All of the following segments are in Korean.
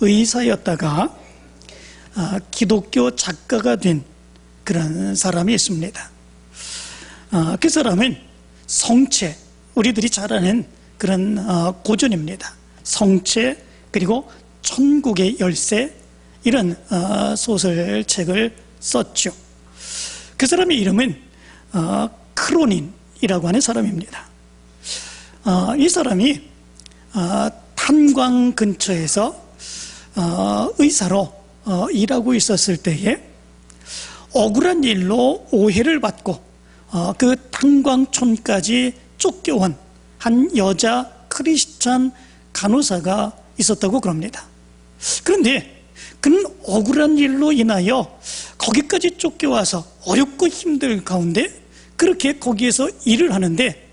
의사였다가 기독교 작가가 된 그런 사람이 있습니다. 그 사람은 성체, 우리들이 잘 아는 그런 고전입니다. 성체, 그리고 천국의 열쇠, 이런 소설책을 썼죠. 그 사람의 이름은 크로닌이라고 하는 사람입니다. 이 사람이 탄광 근처에서 의사로 일하고 있었을 때에 억울한 일로 오해를 받고 그 탄광촌까지 쫓겨온 한 여자 크리스찬 간호사가 있었다고 그럽니다. 그런데 그는 억울한 일로 인하여 거기까지 쫓겨와서 어렵고 힘들 가운데 그렇게 거기에서 일을 하는데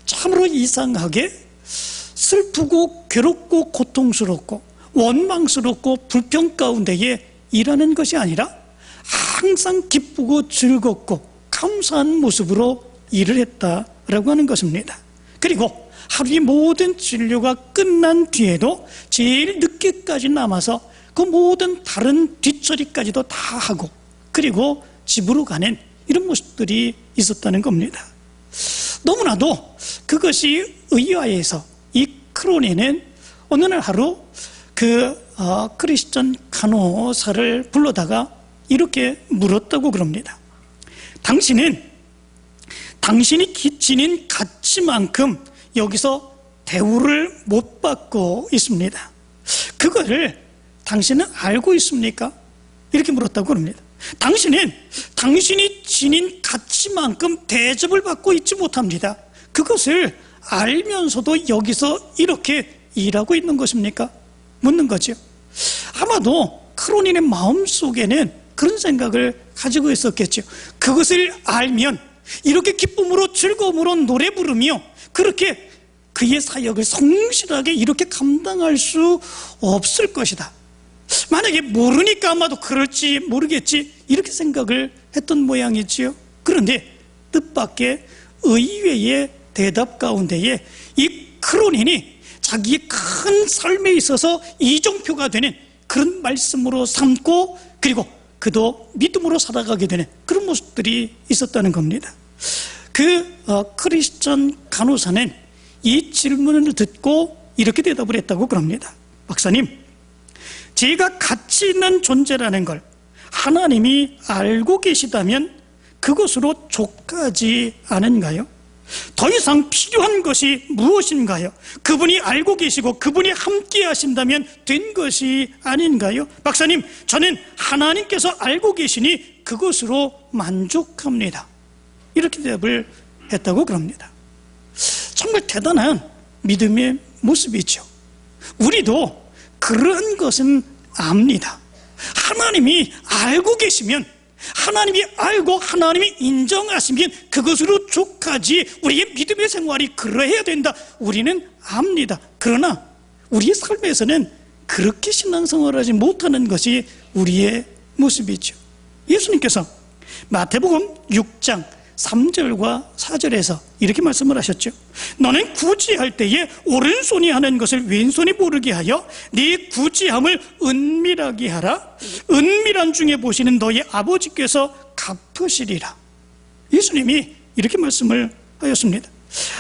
참으로 이상하게 슬프고 괴롭고 고통스럽고 원망스럽고 불평 가운데에 일하는 것이 아니라 항상 기쁘고 즐겁고 감사한 모습으로 일을 했다라고 하는 것입니다. 그리고 하루의 모든 진료가 끝난 뒤에도 제일 늦게까지 남아서 그 모든 다른 뒷처리까지도 다 하고 그리고 집으로 가는 이런 모습들이 있었다는 겁니다. 너무나도 그것이 의아해서 이 크로니는 어느 날 하루 그 크리스천 간호사를 불러다가 이렇게 물었다고 그럽니다. 당신이 지닌 가치만큼 여기서 대우를 못 받고 있습니다. 그거를 당신은 알고 있습니까? 이렇게 물었다고 그럽니다. 당신이 지닌 가치만큼 대접을 받고 있지 못합니다. 그것을 알면서도 여기서 이렇게 일하고 있는 것입니까? 묻는 거죠. 아마도 크로닌의 마음속에는 그런 생각을 가지고 있었겠죠. 그것을 알면 이렇게 기쁨으로 즐거움으로 노래 부르며 그렇게 그의 사역을 성실하게 이렇게 감당할 수 없을 것이다. 만약에 모르니까 아마도 그럴지 모르겠지 이렇게 생각을 했던 모양이지요. 그런데 뜻밖의 의외의 대답 가운데에 이 크로닌이 자기의 큰 삶에 있어서 이정표가 되는 그런 말씀으로 삼고 그리고 그도 믿음으로 살아가게 되는 그런 모습들이 있었다는 겁니다. 그 크리스천 간호사는 이 질문을 듣고 이렇게 대답을 했다고 그럽니다. 박사님, 제가 가치 있는 존재라는 걸 하나님이 알고 계시다면 그것으로 족하지 않은가요? 더 이상 필요한 것이 무엇인가요? 그분이 알고 계시고 그분이 함께 하신다면 된 것이 아닌가요? 박사님, 저는 하나님께서 알고 계시니 그것으로 만족합니다. 이렇게 대답을 했다고 그럽니다. 정말 대단한 믿음의 모습이죠. 우리도 그런 것은 압니다. 하나님이 알고 계시면, 하나님이 알고 하나님이 인정하시면 그것으로 족하지, 우리의 믿음의 생활이 그러해야 된다, 우리는 압니다. 그러나 우리의 삶에서는 그렇게 신앙생활을 하지 못하는 것이 우리의 모습이죠. 예수님께서 마태복음 6장 3절과 4절에서 이렇게 말씀을 하셨죠. 너는 구제할 때에 오른손이 하는 것을 왼손이 모르게 하여 네 구제함을 은밀하게 하라. 은밀한 중에 보시는 너희 아버지께서 갚으시리라. 예수님이 이렇게 말씀을 하였습니다.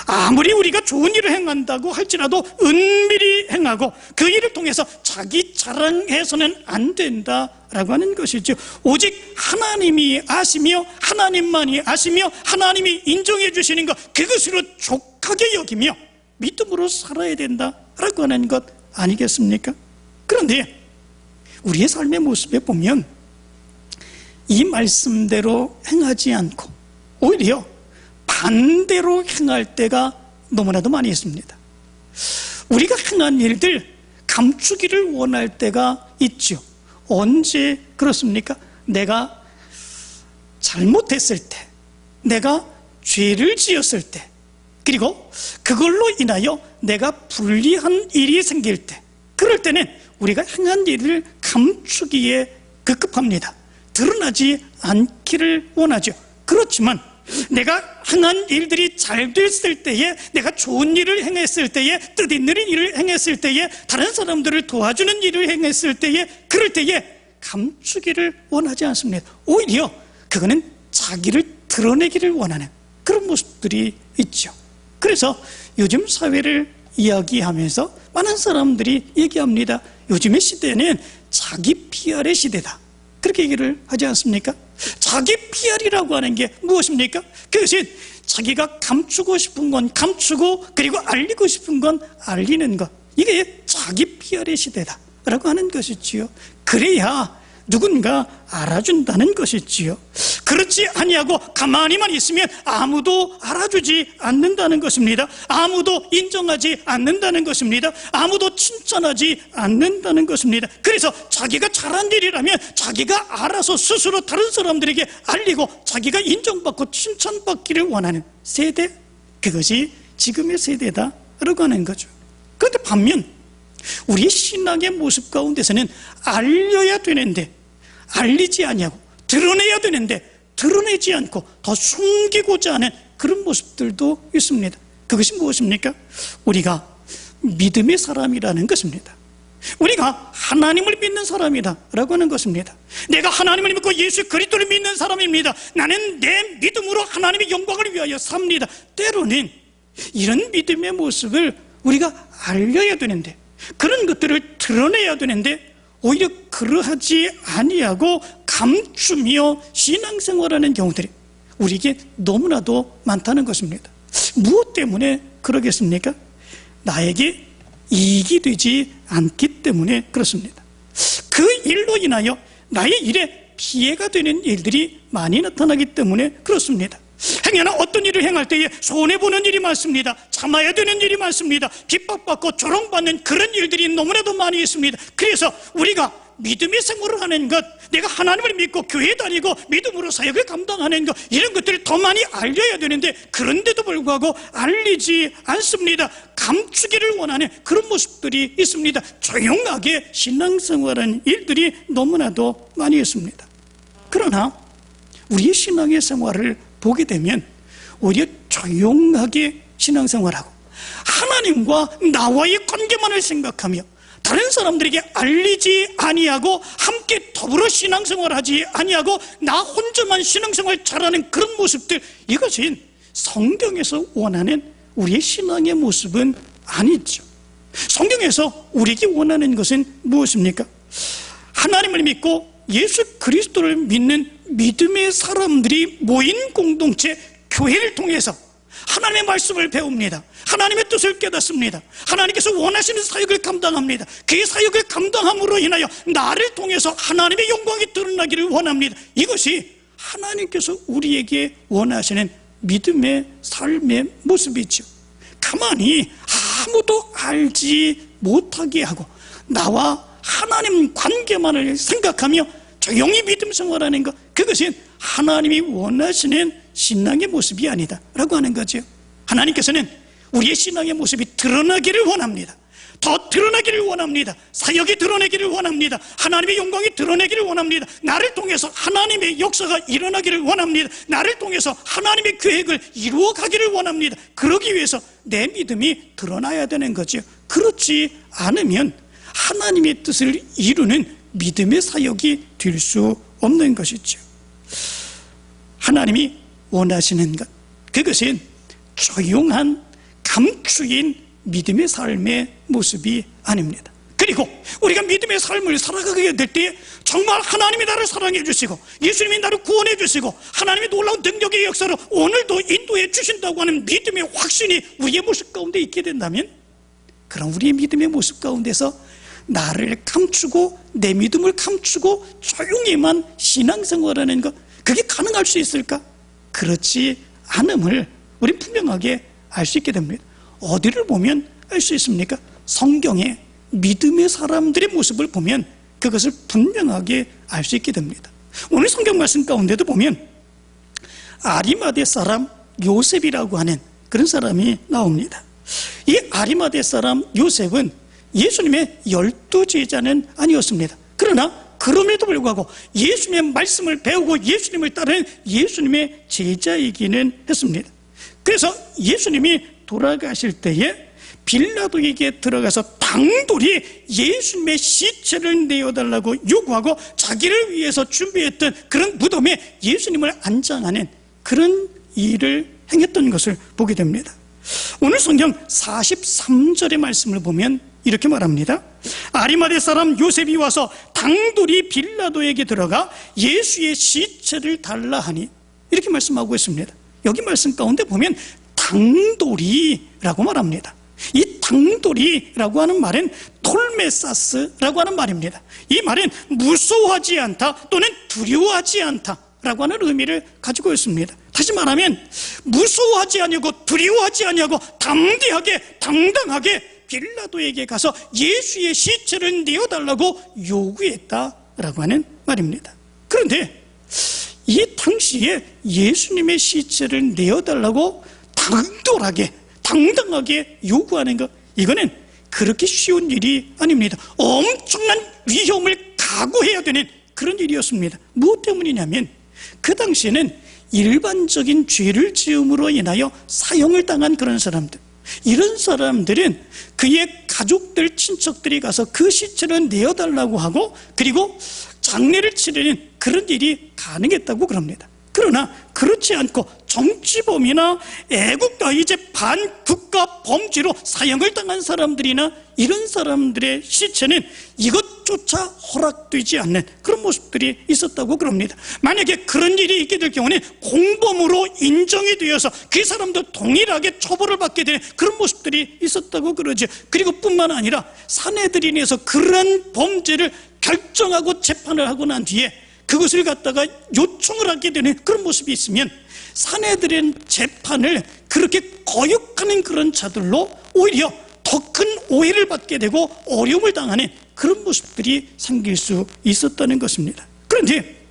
아무리 우리가 좋은 일을 행한다고 할지라도 은밀히 행하고 그 일을 통해서 자기 자랑해서는 안 된다라고 하는 것이죠. 오직 하나님이 아시며 하나님만이 아시며 하나님이 인정해 주시는 것, 그것으로 족하게 여기며 믿음으로 살아야 된다라고 하는 것 아니겠습니까? 그런데 우리의 삶의 모습에 보면 이 말씀대로 행하지 않고 오히려 반대로 행할 때가 너무나도 많이 있습니다. 우리가 행한 일들 감추기를 원할 때가 있죠. 언제 그렇습니까? 내가 잘못했을 때, 내가 죄를 지었을 때, 그리고 그걸로 인하여 내가 불리한 일이 생길 때, 그럴 때는 우리가 행한 일을 감추기에 급급합니다. 드러나지 않기를 원하죠. 그렇지만 내가 행한 일들이 잘 됐을 때에, 내가 좋은 일을 행했을 때에, 뜻있는 일을 행했을 때에, 다른 사람들을 도와주는 일을 행했을 때에, 그럴 때에 감추기를 원하지 않습니다. 오히려 그거는 자기를 드러내기를 원하는 그런 모습들이 있죠. 그래서 요즘 사회를 이야기하면서 많은 사람들이 얘기합니다. 요즘의 시대는 자기 PR의 시대다, 그렇게 얘기를 하지 않습니까? 자기 PR이라고 하는 게 무엇입니까? 그것은 자기가 감추고 싶은 건 감추고, 그리고 알리고 싶은 건 알리는 것, 이게 자기 PR의 시대다라고 하는 것이지요. 그래야 누군가 알아준다는 것이지요. 그렇지 아니하고 가만히만 있으면 아무도 알아주지 않는다는 것입니다. 아무도 인정하지 않는다는 것입니다. 아무도 칭찬하지 않는다는 것입니다. 그래서 자기가 잘한 일이라면 자기가 알아서 스스로 다른 사람들에게 알리고 자기가 인정받고 칭찬받기를 원하는 세대, 그것이 지금의 세대다라고 하는 거죠. 그런데 반면 우리의 신앙의 모습 가운데서는 알려야 되는데 알리지 아니하고, 드러내야 되는데 드러내지 않고 더 숨기고자 하는 그런 모습들도 있습니다. 그것이 무엇입니까? 우리가 믿음의 사람이라는 것입니다. 우리가 하나님을 믿는 사람이다라고 하는 것입니다. 내가 하나님을 믿고 예수 그리스도를 믿는 사람입니다. 나는 내 믿음으로 하나님의 영광을 위하여 삽니다. 때로는 이런 믿음의 모습을 우리가 알려야 되는데, 그런 것들을 드러내야 되는데 오히려 그러하지 아니하고 감추며 신앙생활하는 경우들이 우리에게 너무나도 많다는 것입니다. 무엇 때문에 그러겠습니까? 나에게 이익이 되지 않기 때문에 그렇습니다. 그 일로 인하여 나의 일에 피해가 되는 일들이 많이 나타나기 때문에 그렇습니다. 행여나 어떤 일을 행할 때에 손해보는 일이 많습니다. 참아야 되는 일이 많습니다. 핍박받고 조롱받는 그런 일들이 너무나도 많이 있습니다. 그래서 우리가 믿음의 생활을 하는 것, 내가 하나님을 믿고 교회 다니고 믿음으로 사역을 감당하는 것, 이런 것들을 더 많이 알려야 되는데 그런데도 불구하고 알리지 않습니다. 감추기를 원하는 그런 모습들이 있습니다. 조용하게 신앙생활하는 일들이 너무나도 많이 있습니다. 그러나 우리의 신앙의 생활을 보게 되면 오히려 조용하게 신앙생활하고 하나님과 나와의 관계만을 생각하며 다른 사람들에게 알리지 아니하고 함께 더불어 신앙생활하지 아니하고 나 혼자만 신앙생활 잘하는 그런 모습들, 이것은 성경에서 원하는 우리의 신앙의 모습은 아니죠. 성경에서 우리에게 원하는 것은 무엇입니까? 하나님을 믿고 예수 그리스도를 믿는 믿음의 사람들이 모인 공동체, 교회를 통해서 하나님의 말씀을 배웁니다. 하나님의 뜻을 깨닫습니다. 하나님께서 원하시는 사역을 감당합니다. 그 사역을 감당함으로 인하여 나를 통해서 하나님의 영광이 드러나기를 원합니다. 이것이 하나님께서 우리에게 원하시는 믿음의 삶의 모습이죠. 가만히 아무도 알지 못하게 하고 나와 하나님 관계만을 생각하며 조용히 믿음 생활하는 것, 그것은 하나님이 원하시는 신앙의 모습이 아니다 라고 하는 거죠. 하나님께서는 우리의 신앙의 모습이 드러나기를 원합니다. 더 드러나기를 원합니다. 사역이 드러내기를 원합니다. 하나님의 영광이 드러내기를 원합니다. 나를 통해서 하나님의 역사가 일어나기를 원합니다. 나를 통해서 하나님의 계획을 이루어가기를 원합니다. 그러기 위해서 내 믿음이 드러나야 되는 거죠. 그렇지 않으면 하나님의 뜻을 이루는 믿음의 사역이 될 수 없는 것이죠. 하나님이 원하시는 것, 그것은 조용한 감추인 믿음의 삶의 모습이 아닙니다. 그리고 우리가 믿음의 삶을 살아가게 될 때 정말 하나님이 나를 사랑해 주시고 예수님이 나를 구원해 주시고 하나님의 놀라운 능력의 역사로 오늘도 인도해 주신다고 하는 믿음의 확신이 우리의 모습 가운데 있게 된다면, 그럼 우리의 믿음의 모습 가운데서 나를 감추고 내 믿음을 감추고 조용히만 신앙생활하는 것, 그게 가능할 수 있을까? 그렇지 않음을 우리 분명하게 알 수 있게 됩니다. 어디를 보면 알 수 있습니까? 성경의 믿음의 사람들의 모습을 보면 그것을 분명하게 알 수 있게 됩니다. 오늘 성경 말씀 가운데도 보면 아리마대 사람 요셉이라고 하는 그런 사람이 나옵니다. 이 아리마대 사람 요셉은 예수님의 12제자는 아니었습니다. 그러나 그럼에도 불구하고 예수님의 말씀을 배우고 예수님을 따르는 예수님의 제자이기는 했습니다. 그래서 예수님이 돌아가실 때에 빌라도에게 들어가서 당돌이 예수님의 시체를 내어달라고 요구하고 자기를 위해서 준비했던 그런 무덤에 예수님을 안장하는 그런 일을 행했던 것을 보게 됩니다. 오늘 성경 43절의 말씀을 보면 이렇게 말합니다. 아리마대 사람 요셉이 와서 당돌이 빌라도에게 들어가 예수의 시체를 달라 하니, 이렇게 말씀하고 있습니다. 여기 말씀 가운데 보면 당돌이라고 말합니다. 이 당돌이라고 하는 말은 톨메사스라고 하는 말입니다. 이 말은 무서워하지 않다 또는 두려워하지 않다라고 하는 의미를 가지고 있습니다. 다시 말하면 무서워하지 아니하고 두려워하지 아니하고 담대하게 당당하게 빌라도에게 가서 예수의 시체를 내어달라고 요구했다라고 하는 말입니다. 그런데 이 당시에 예수님의 시체를 내어달라고 당돌하게 당당하게 요구하는 것, 이거는 그렇게 쉬운 일이 아닙니다. 엄청난 위험을 각오해야 되는 그런 일이었습니다. 무엇 때문이냐면 그 당시에는 일반적인 죄를 지음으로 인하여 사형을 당한 그런 사람들, 이런 사람들은 그의 가족들, 친척들이 가서 그 시체를 내어달라고 하고 그리고 장례를 치르는 그런 일이 가능했다고 그럽니다. 그러나 그렇지 않고 정치범이나 애국가이제 반국가 범죄로 사형을 당한 사람들이나 이런 사람들의 시체는 이것조차 허락되지 않는 그런 모습들이 있었다고 그럽니다. 만약에 그런 일이 있게 될 경우는 공범으로 인정이 되어서 그 사람도 동일하게 처벌을 받게 되는 그런 모습들이 있었다고 그러죠. 그리고 뿐만 아니라 사내들인에서 그런 범죄를 결정하고 재판을 하고 난 뒤에 그것을 갖다가 요청을 하게 되는 그런 모습이 있으면 사내들의 재판을 그렇게 거역하는 그런 자들로 오히려 더 큰 오해를 받게 되고 어려움을 당하는 그런 모습들이 생길 수 있었다는 것입니다. 그런데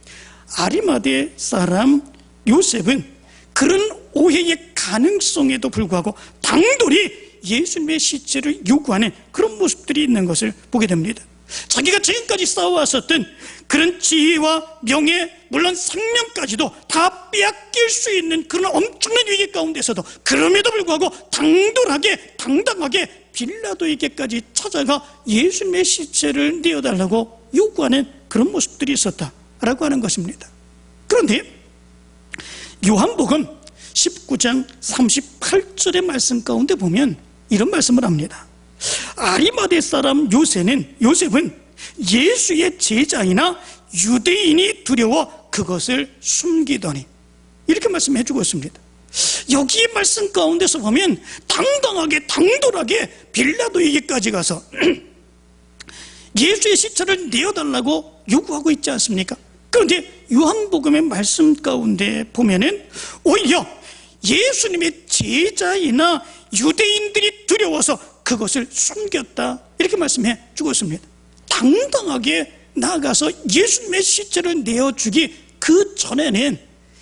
아리마대 사람 요셉은 그런 오해의 가능성에도 불구하고 당돌이 예수님의 시체를 요구하는 그런 모습들이 있는 것을 보게 됩니다. 자기가 지금까지 쌓아왔었던 그런 지위와 명예, 물론 생명까지도 다 빼앗길 수 있는 그런 엄청난 위기 가운데서도 그럼에도 불구하고 당돌하게 당당하게 빌라도에게까지 찾아가 예수님의 시체를 내어달라고 요구하는 그런 모습들이 있었다라고 하는 것입니다. 그런데 요한복음 19장 38절의 말씀 가운데 보면 이런 말씀을 합니다. 아리마대 사람 요셉은 예수의 제자이나 유대인이 두려워 그것을 숨기더니, 이렇게 말씀해 주고 있습니다. 여기 말씀 가운데서 보면 당당하게 당돌하게 빌라도에게까지 가서 예수의 시체를 내어달라고 요구하고 있지 않습니까? 그런데 요한복음의 말씀 가운데 보면은 오히려 예수님의 제자이나 유대인들이 두려워서 그것을 숨겼다, 이렇게 말씀해 주고 있습니다. 당당하게 나아가서 예수님의 시체를 내어주기 그 전에는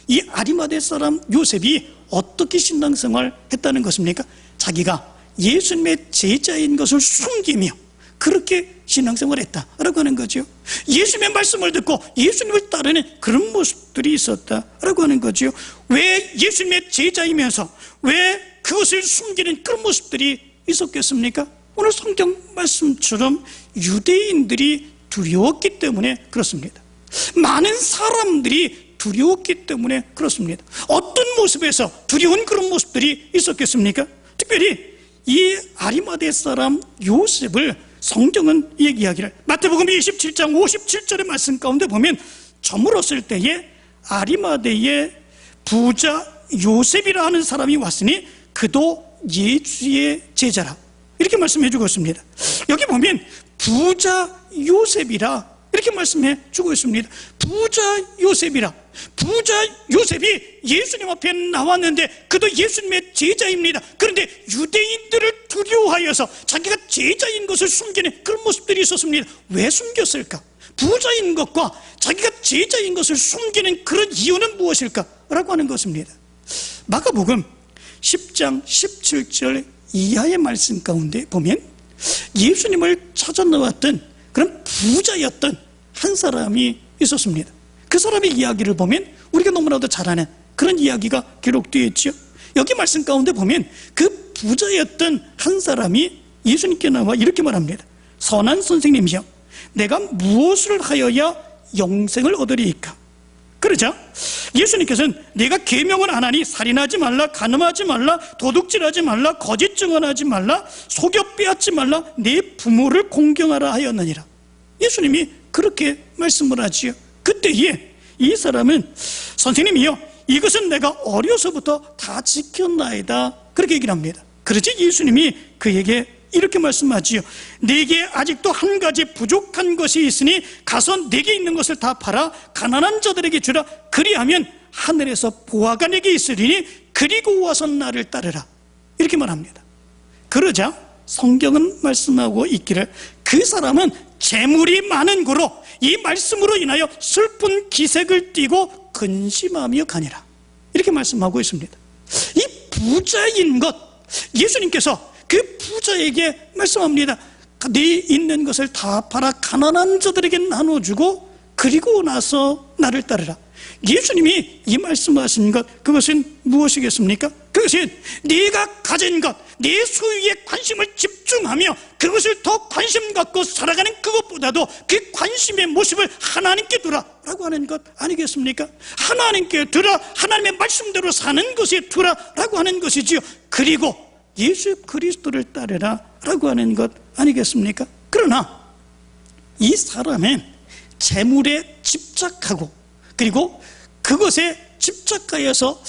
이 아리마대 사람 요셉이 어떻게 신앙생활을 했다는 것입니까? 자기가 예수님의 제자인 것을 숨기며 그렇게 신앙생활을 했다라고 하는 거죠. 예수님의 말씀을 듣고 예수님을 따르는 그런 모습들이 있었다라고 하는 거죠. 왜 예수님의 제자이면서 왜 그것을 숨기는 그런 모습들이 있었겠습니까? 오늘 성경 말씀처럼 유대인들이 두려웠기 때문에 그렇습니다. 많은 사람들이 두려웠기 때문에 그렇습니다. 어떤 모습에서 두려운 그런 모습들이 있었겠습니까? 특별히 이 아리마대 사람 요셉을 성경은 얘기하기를 마태복음 27장 57절의 말씀 가운데 보면 저물었을 때에 아리마대의 부자 요셉이라 하는 사람이 왔으니 그도 예수의 제자라, 이렇게 말씀해 주고 있습니다. 여기 보면 부자 요셉이라 이렇게 말씀해 주고 있습니다. 부자 요셉이라, 부자 요셉이 예수님 앞에 나왔는데 그도 예수님의 제자입니다. 그런데 유대인들을 두려워하여서 자기가 제자인 것을 숨기는 그런 모습들이 있었습니다. 왜 숨겼을까? 부자인 것과 자기가 제자인 것을 숨기는 그런 이유는 무엇일까? 라고 하는 것입니다. 마가복음 10장 17절 이하의 말씀 가운데 보면 예수님을 찾아 나왔던 그런 부자였던 한 사람이 있었습니다. 그 사람의 이야기를 보면 우리가 너무나도 잘 아는 그런 이야기가 기록되어 있죠. 여기 말씀 가운데 보면 그 부자였던 한 사람이 예수님께 나와 이렇게 말합니다. 선한 선생님이여, 내가 무엇을 하여야 영생을 얻으리이까? 그러자 예수님께서는 네가 계명을 안 하니 살인하지 말라, 간음하지 말라, 도둑질하지 말라, 거짓 증언하지 말라, 속여 빼앗지 말라, 네 부모를 공경하라 하였느니라. 예수님이 그렇게 말씀을 하지요. 그때에 이 사람은 선생님이여, 이것은 내가 어려서부터 다 지켰나이다, 그렇게 얘기를 합니다. 그러지 예수님이 그에게 이렇게 말씀하지요. 네게 아직도 한 가지 부족한 것이 있으니 가서 네게 있는 것을 다 팔아 가난한 자들에게 주라. 그리하면 하늘에서 보화가 네게 있으리니 그리고 와서 나를 따르라, 이렇게 말합니다. 그러자 성경은 말씀하고 있기를 그 사람은 재물이 많은 고로 이 말씀으로 인하여 슬픈 기색을 띠고 근심하며 가니라, 이렇게 말씀하고 있습니다. 이 부자인 것, 예수님께서 그 부자에게 말씀합니다. 네 있는 것을 다 팔아 가난한 자들에게 나눠주고 그리고 나서 나를 따르라. 예수님이 이 말씀하신 것, 그것은 무엇이겠습니까? 그것은 네가 가진 것, 네 소유에 관심을 집중하며 그것을 더 관심 갖고 살아가는 그것보다도 그 관심의 모습을 하나님께 두라 라고 하는 것 아니겠습니까? 하나님께 두라, 하나님의 말씀대로 사는 것에 두라 라고 하는 것이지요. 그리고 예수 그리스도를 따르라 라고 하는 것 아니겠습니까? 그러나 이 사람은 재물에 집착하고 그리고 그것에 집착하여서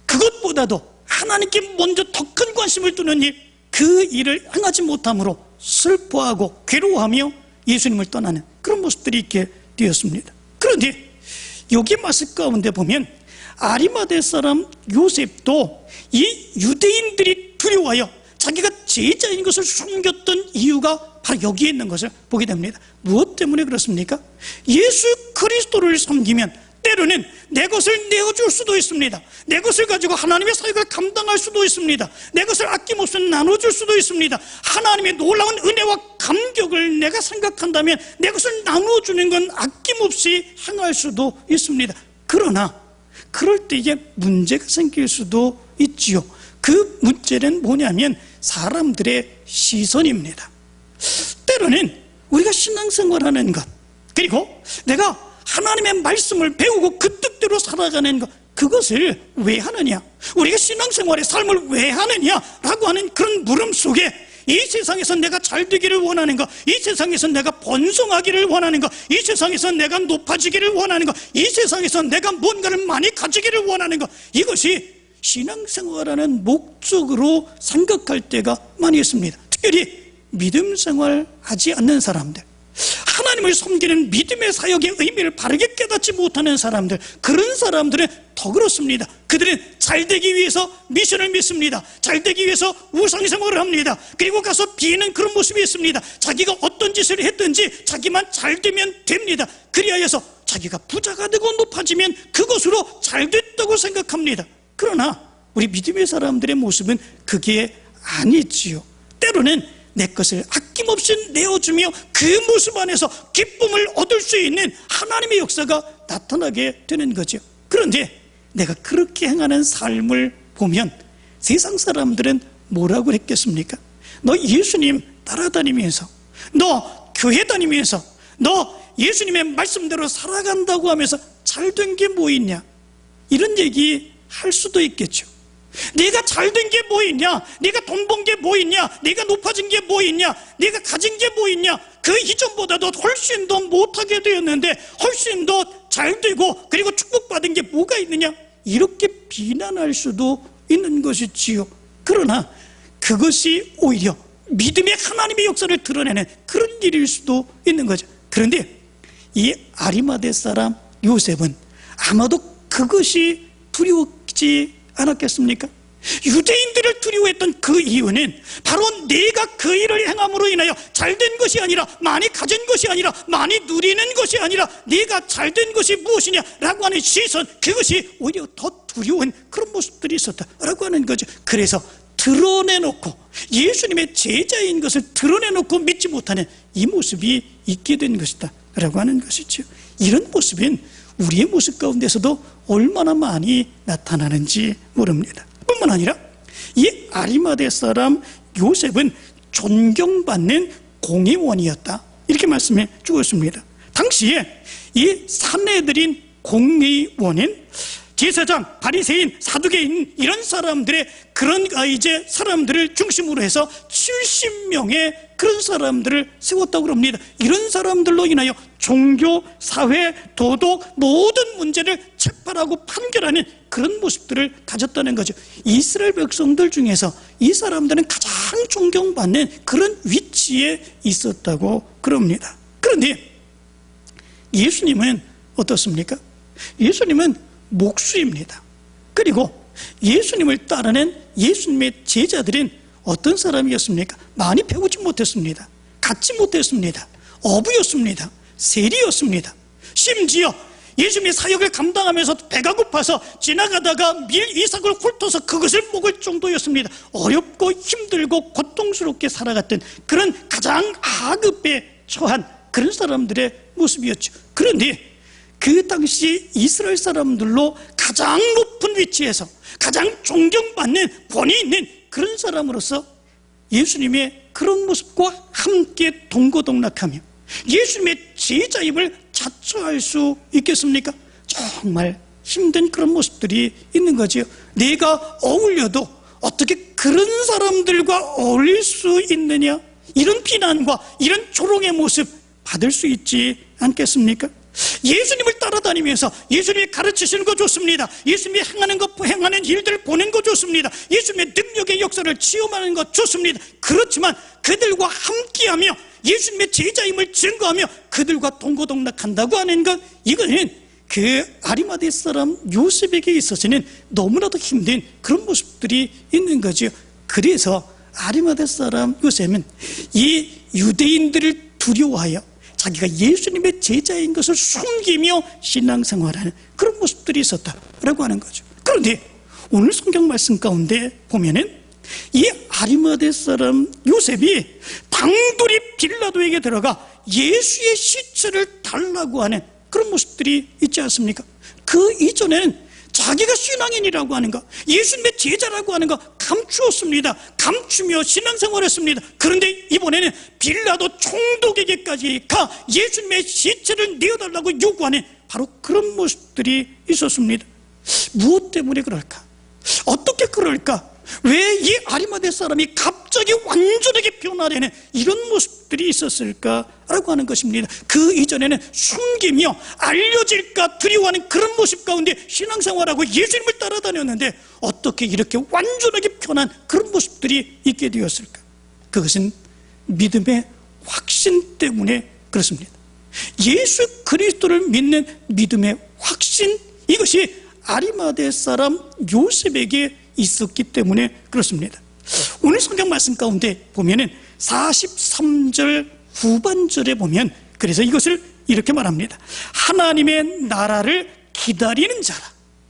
그것보다도 하나님께 먼저 더 큰 관심을 두는 일, 그 일을 행하지 못함으로 슬퍼하고 괴로워하며 예수님을 떠나는 그런 모습들이 있게 되었습니다. 그런데 여기 말씀 가운데 보면 아리마대 사람 요셉도 이 유대인들이 두려워하여 자기가 제자인 것을 숨겼던 이유가 바로 여기에 있는 것을 보게 됩니다. 무엇 때문에 그렇습니까? 예수 그리스도를 섬기면 때로는 내 것을 내어줄 수도 있습니다. 내 것을 가지고 하나님의 사역을 감당할 수도 있습니다. 내 것을 아낌없이 나눠줄 수도 있습니다. 하나님의 놀라운 은혜와 감격을 내가 생각한다면 내 것을 나눠주는 건 아낌없이 행할 수도 있습니다. 그러나 그럴 때에 문제가 생길 수도 있지요. 그 문제는 뭐냐면 사람들의 시선입니다. 때로는 우리가 신앙생활하는 것, 그리고 내가 하나님의 말씀을 배우고 그 뜻대로 살아가는 것, 그것을 왜 하느냐, 우리가 신앙생활의 삶을 왜 하느냐 라고 하는 그런 물음 속에 이 세상에서 내가 잘 되기를 원하는 것, 이 세상에서 내가 번성하기를 원하는 것, 이 세상에서 내가 높아지기를 원하는 것, 이 세상에서 내가 뭔가를 많이 가지기를 원하는 것, 이것이 신앙생활하는 목적으로 생각할 때가 많이 있습니다. 특별히 믿음 생활하지 않는 사람들, 하나님을 섬기는 믿음의 사역의 의미를 바르게 깨닫지 못하는 사람들, 그런 사람들은 더 그렇습니다. 그들은 잘되기 위해서 미션을 믿습니다. 잘되기 위해서 우상생활을 합니다. 그리고 가서 비는 그런 모습이 있습니다. 자기가 어떤 짓을 했든지 자기만 잘되면 됩니다. 그리하여서 자기가 부자가 되고 높아지면 그것으로 잘됐다고 생각합니다. 그러나 우리 믿음의 사람들의 모습은 그게 아니지요. 때로는 내 것을 아낌없이 내어주며 그 모습 안에서 기쁨을 얻을 수 있는 하나님의 역사가 나타나게 되는 거죠. 그런데 내가 그렇게 행하는 삶을 보면 세상 사람들은 뭐라고 했겠습니까? 너 예수님 따라다니면서, 너 교회 다니면서, 너 예수님의 말씀대로 살아간다고 하면서 잘된 게 뭐 있냐, 이런 얘기 할 수도 있겠죠. 네가 잘된 게 뭐 있냐, 네가 돈 번 게 뭐 있냐, 네가 높아진 게 뭐 있냐, 네가 가진 게 뭐 있냐, 그 이전보다도 훨씬 더 못하게 되었는데 훨씬 더 잘되고 그리고 축복받은 게 뭐가 있느냐, 이렇게 비난할 수도 있는 것이지요. 그러나 그것이 오히려 믿음의 하나님의 역사를 드러내는 그런 일일 수도 있는 거죠. 그런데 이 아리마대 사람 요셉은 아마도 그것이 두려웠지 않았겠습니까? 유대인들을 두려워했던 그 이유는 바로 내가 그 일을 행함으로 인하여 잘된 것이 아니라, 많이 가진 것이 아니라, 많이 누리는 것이 아니라 내가 잘된 것이 무엇이냐라고 하는 시선, 그것이 오히려 더 두려운 그런 모습들이 있었다라고 하는 거죠. 그래서 드러내놓고 예수님의 제자인 것을 드러내놓고 믿지 못하는 이 모습이 있게 된 것이다 라고 하는 것이죠. 이런 모습은 우리의 모습 가운데서도 얼마나 많이 나타나는지 모릅니다. 뿐만 아니라 이 아리마대 사람 요셉은 존경받는 공의원이었다, 이렇게 말씀해 주고 있습니다. 당시에 이 산헤드린 공의원인 제사장, 바리새인, 사두개인 이런 사람들의 그런 이제 사람들을 중심으로 해서 70명의 그런 사람들을 세웠다고 합니다. 이런 사람들로 인하여 종교, 사회, 도덕 모든 문제를 재판하고 판결하는 그런 모습들을 가졌다는 거죠. 이스라엘 백성들 중에서 이 사람들은 가장 존경받는 그런 위치에 있었다고 그럽니다. 그런데 예수님은 어떻습니까? 예수님은 목수입니다. 그리고 예수님을 따르는 예수님의 제자들은 어떤 사람이었습니까? 많이 배우지 못했습니다. 갖지 못했습니다. 어부였습니다. 세리였습니다. 심지어 예수님의 사역을 감당하면서 배가 고파서 지나가다가 밀 이삭을 훑어서 그것을 먹을 정도였습니다. 어렵고 힘들고 고통스럽게 살아갔던 그런 가장 하급에 처한 그런 사람들의 모습이었죠. 그런데 그 당시 이스라엘 사람들로 가장 높은 위치에서 가장 존경받는 권위 있는 그런 사람으로서 예수님의 그런 모습과 함께 동고동락하며 예수님의 제자임을 자처할 수 있겠습니까? 정말 힘든 그런 모습들이 있는 거지요. 내가 어울려도 어떻게 그런 사람들과 어울릴 수 있느냐, 이런 비난과 이런 조롱의 모습 받을 수 있지 않겠습니까? 예수님을 따라다니면서 예수님이 가르치시는 거 좋습니다. 예수님이 행하는 일들 보는 거 좋습니다. 예수님의 능력의 역사를 체험하는 거 좋습니다. 그렇지만 그들과 함께하며 예수님의 제자임을 증거하며 그들과 동고동락한다고 하는 것, 이거는 그 아리마대 사람 요셉에게 있어서는 너무나도 힘든 그런 모습들이 있는 거죠. 그래서 아리마대 사람 요셉은 이 유대인들을 두려워하여 자기가 예수님의 제자인 것을 숨기며 신앙생활하는 그런 모습들이 있었다라고 하는 거죠. 그런데 오늘 성경 말씀 가운데 보면은 이 아리마대 사람 요셉이 당돌이 빌라도에게 들어가 예수의 시체를 달라고 하는 그런 모습들이 있지 않습니까? 그 이전에는 자기가 신앙인이라고 하는 것, 예수님의 제자라고 하는 것 감추었습니다. 감추며 신앙생활했습니다. 그런데 이번에는 빌라도 총독에게까지 가 예수님의 시체를 내어달라고 요구하는 바로 그런 모습들이 있었습니다. 무엇 때문에 그럴까? 어떻게 그럴까? 왜 이 아리마대 사람이 갑자기 완전하게 변화되는 이런 모습들이 있었을까라고 하는 것입니다. 그 이전에는 숨기며 알려질까 두려워하는 그런 모습 가운데 신앙생활하고 예수님을 따라다녔는데 어떻게 이렇게 완전하게 변한 그런 모습들이 있게 되었을까? 그것은 믿음의 확신 때문에 그렇습니다. 예수 그리스도를 믿는 믿음의 확신, 이것이 아리마대 사람 요셉에게 있었기 때문에 그렇습니다. 오늘 성경 말씀 가운데 보면은 43절 후반절에 보면 그래서 이것을 이렇게 말합니다. 하나님의 나라를 기다리는 자라,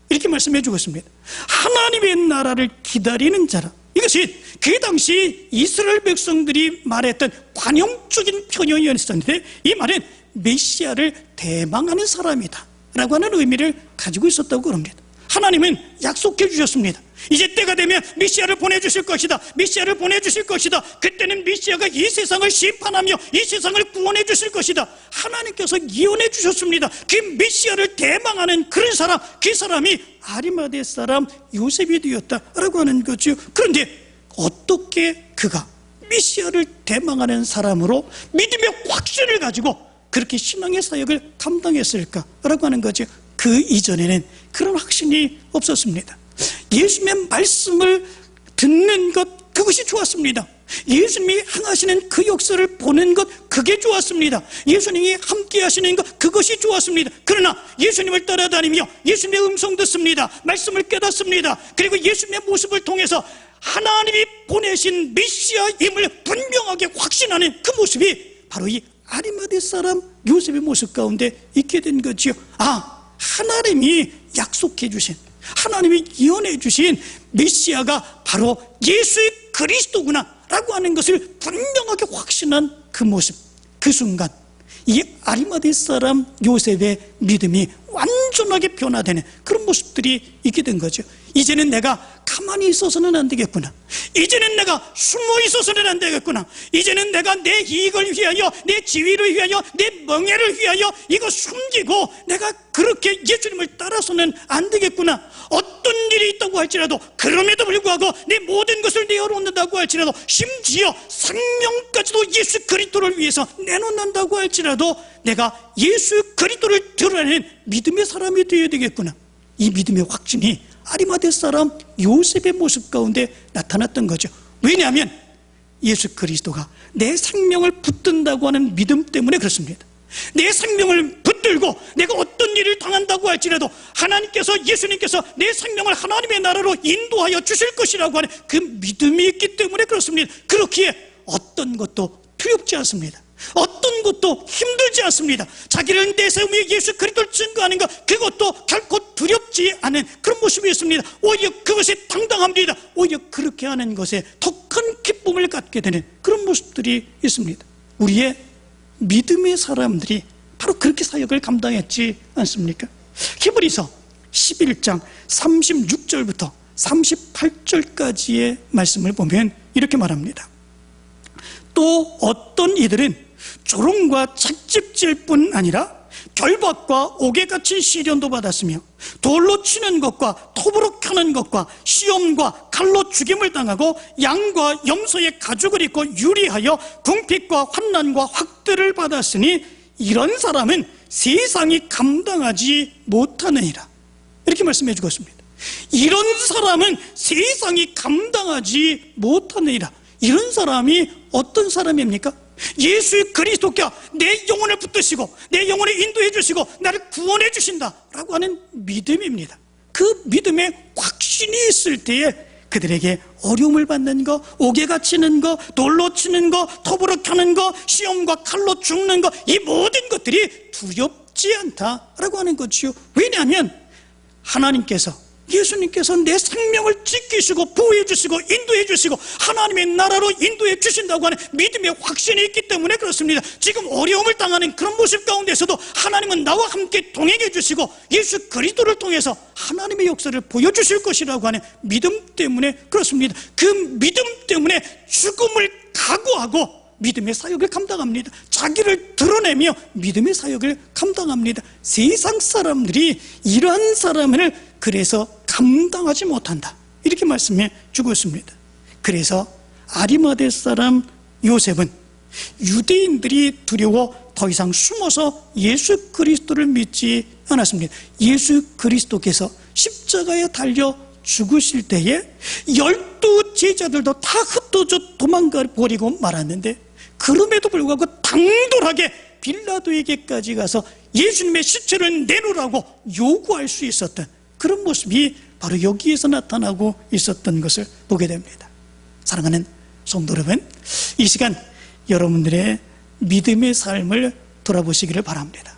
이렇게 말씀해 주고 있습니다. 하나님의 나라를 기다리는 자라, 이것이 그 당시 이스라엘 백성들이 말했던 관용적인 표현이었었는데 이 말은 메시아를 대망하는 사람이다 라고 하는 의미를 가지고 있었다고 합니다. 하나님은 약속해 주셨습니다. 이제 때가 되면 메시아를 보내주실 것이다. 메시아를 보내주실 것이다. 그때는 메시아가 이 세상을 심판하며 이 세상을 구원해 주실 것이다. 하나님께서 예언해 주셨습니다. 그 메시아를 대망하는 그런 사람, 그 사람이 아리마대 사람 요셉이 되었다라고 하는 거죠. 그런데 어떻게 그가 메시아를 대망하는 사람으로 믿음의 확신을 가지고 그렇게 신앙의 사역을 감당했을까라고 하는 거죠. 그 이전에는 그런 확신이 없었습니다. 예수님의 말씀을 듣는 것, 그것이 좋았습니다. 예수님이 행하시는 그 역사를 보는 것, 그게 좋았습니다. 예수님이 함께 하시는 것, 그것이 좋았습니다. 그러나 예수님을 따라다니며 예수님의 음성 듣습니다. 말씀을 깨닫습니다. 그리고 예수님의 모습을 통해서 하나님이 보내신 메시아임을 분명하게 확신하는 그 모습이 바로 이 아리마대 사람 요셉의 모습 가운데 있게 된 거지요. 하나님이 약속해 주신, 하나님이 예언해 주신 메시아가 바로 예수 그리스도구나 라고 하는 것을 분명하게 확신한 그 모습, 그 순간 이 아리마대 사람 요셉의 믿음이 완전하게 변화되는 그런 모습들이 있게 된 거죠. 이제는 내가 가만히 있어서는 안 되겠구나. 이제는 내가 숨어 있어서는 안 되겠구나. 이제는 내가 내 이익을 위하여, 내 지위를 위하여, 내 명예를 위하여 이거 숨기고 내가 그렇게 예수님을 따라서는 안 되겠구나. 어떤 일이 있다고 할지라도, 그럼에도 불구하고 내 모든 것을 내어놓는다고 할지라도, 심지어 생명까지도 예수 그리스도를 위해서 내놓는다고 할지라도 내가 예수 그리스도를 드러내는 믿음의 사람이 되어야 되겠구나. 이 믿음의 확신이 아리마대 사람 요셉의 모습 가운데 나타났던 거죠. 왜냐하면 예수 그리스도가 내 생명을 붙든다고 하는 믿음 때문에 그렇습니다. 내 생명을 붙들고 내가 어떤 일을 당한다고 할지라도 하나님께서, 예수님께서 내 생명을 하나님의 나라로 인도하여 주실 것이라고 하는 그 믿음이 있기 때문에 그렇습니다. 그렇기에 어떤 것도 두렵지 않습니다. 어떤 것도 힘들지 않습니다. 자기를 내세우며 예수 그리스도를 증거하는 것, 그것도 결코 두렵지 않은 그런 모습이 있습니다. 오히려 그것에 당당합니다. 오히려 그렇게 하는 것에 더 큰 기쁨을 갖게 되는 그런 모습들이 있습니다. 우리의 믿음의 사람들이 바로 그렇게 사역을 감당했지 않습니까? 히브리서 11장 36절부터 38절까지의 말씀을 보면 이렇게 말합니다. 또 어떤 이들은 조롱과 채찍질 뿐 아니라 결박과 옥에갇힌 시련도 받았으며 돌로 치는 것과 톱으로 켜는 것과 시험과 칼로 죽임을 당하고 양과 염소의 가죽을 입고 유리하여 궁핍과 환난과 확대를 받았으니 이런 사람은 세상이 감당하지 못하느니라. 이렇게 말씀해 주고 있습니다. 이런 사람은 세상이 감당하지 못하느니라. 이런 사람이 어떤 사람입니까? 예수 그리스도께 내 영혼을 붙드시고 내 영혼을 인도해 주시고 나를 구원해 주신다라고 하는 믿음입니다. 그 믿음의 확신이 있을 때에 그들에게 어려움을 받는 거, 옥에 갇히는 거, 돌로 치는 거, 톱으로 켜는 거, 시험과 칼로 죽는 거, 이 모든 것들이 두렵지 않다라고 하는 거지요. 왜냐하면 하나님께서, 예수님께서 내 생명을 지키시고 보호해 주시고 인도해 주시고 하나님의 나라로 인도해 주신다고 하는 믿음의 확신이 있기 때문에 그렇습니다. 지금 어려움을 당하는 그런 모습 가운데서도 하나님은 나와 함께 동행해 주시고 예수 그리스도를 통해서 하나님의 역사를 보여주실 것이라고 하는 믿음 때문에 그렇습니다. 그 믿음 때문에 죽음을 각오하고 믿음의 사역을 감당합니다. 자기를 드러내며 믿음의 사역을 감당합니다. 세상 사람들이 이러한 사람을 그래서 감당하지 못한다, 이렇게 말씀해 주고 있습니다. 그래서 아리마대 사람 요셉은 유대인들이 두려워 더 이상 숨어서 예수 그리스도를 믿지 않았습니다. 예수 그리스도께서 십자가에 달려 죽으실 때에 12 제자들도 다 흩어져 도망가 버리고 말았는데, 그럼에도 불구하고 당돌하게 빌라도에게까지 가서 예수님의 시체를 내놓으라고 요구할 수 있었던 그런 모습이 바로 여기에서 나타나고 있었던 것을 보게 됩니다. 사랑하는 성도 여러분, 이 시간 여러분들의 믿음의 삶을 돌아보시기를 바랍니다.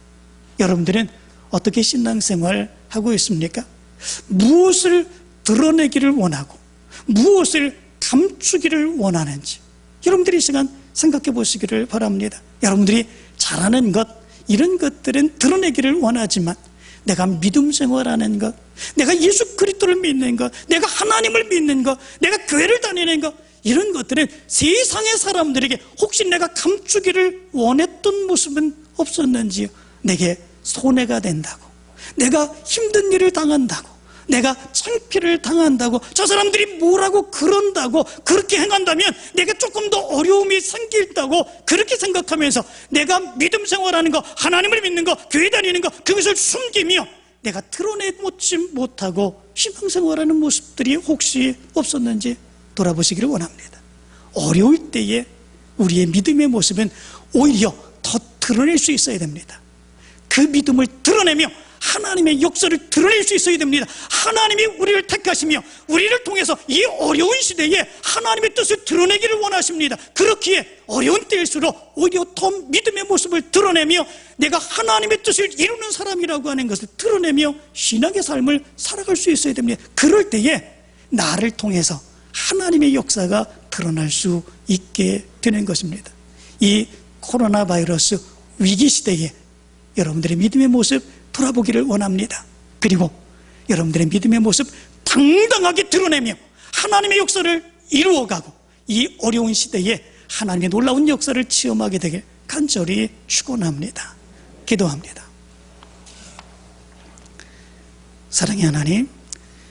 여러분들은 어떻게 신앙생활 하고 있습니까? 무엇을 드러내기를 원하고 무엇을 감추기를 원하는지 여러분들이 이 시간 생각해 보시기를 바랍니다. 여러분들이 잘하는 것, 이런 것들은 드러내기를 원하지만 내가 믿음 생활하는 것, 내가 예수 그리스도를 믿는 것, 내가 하나님을 믿는 것, 내가 교회를 다니는 것, 이런 것들은 세상의 사람들에게 혹시 내가 감추기를 원했던 모습은 없었는지요? 내게 손해가 된다고, 내가 힘든 일을 당한다고, 내가 창피를 당한다고, 저 사람들이 뭐라고 그런다고, 그렇게 행한다면 내가 조금 더 어려움이 생긴다고 그렇게 생각하면서 내가 믿음 생활하는 거, 하나님을 믿는 거, 교회 다니는 거, 그것을 숨기며 내가 드러내지 못하고 신앙생활하는 모습들이 혹시 없었는지 돌아보시기를 원합니다. 어려울 때에 우리의 믿음의 모습은 오히려 더 드러낼 수 있어야 됩니다. 그 믿음을 드러내며 하나님의 역사를 드러낼 수 있어야 됩니다. 하나님이 우리를 택하시며 우리를 통해서 이 어려운 시대에 하나님의 뜻을 드러내기를 원하십니다. 그렇기에 어려운 때일수록 오히려 더 믿음의 모습을 드러내며 내가 하나님의 뜻을 이루는 사람이라고 하는 것을 드러내며 신앙의 삶을 살아갈 수 있어야 됩니다. 그럴 때에 나를 통해서 하나님의 역사가 드러날 수 있게 되는 것입니다. 이 코로나 바이러스 위기 시대에 여러분들의 믿음의 모습 돌아보기를 원합니다. 그리고 여러분들의 믿음의 모습 당당하게 드러내며 하나님의 역사를 이루어가고 이 어려운 시대에 하나님의 놀라운 역사를 체험하게 되길 간절히 축원합니다. 기도합니다. 사랑의 하나님,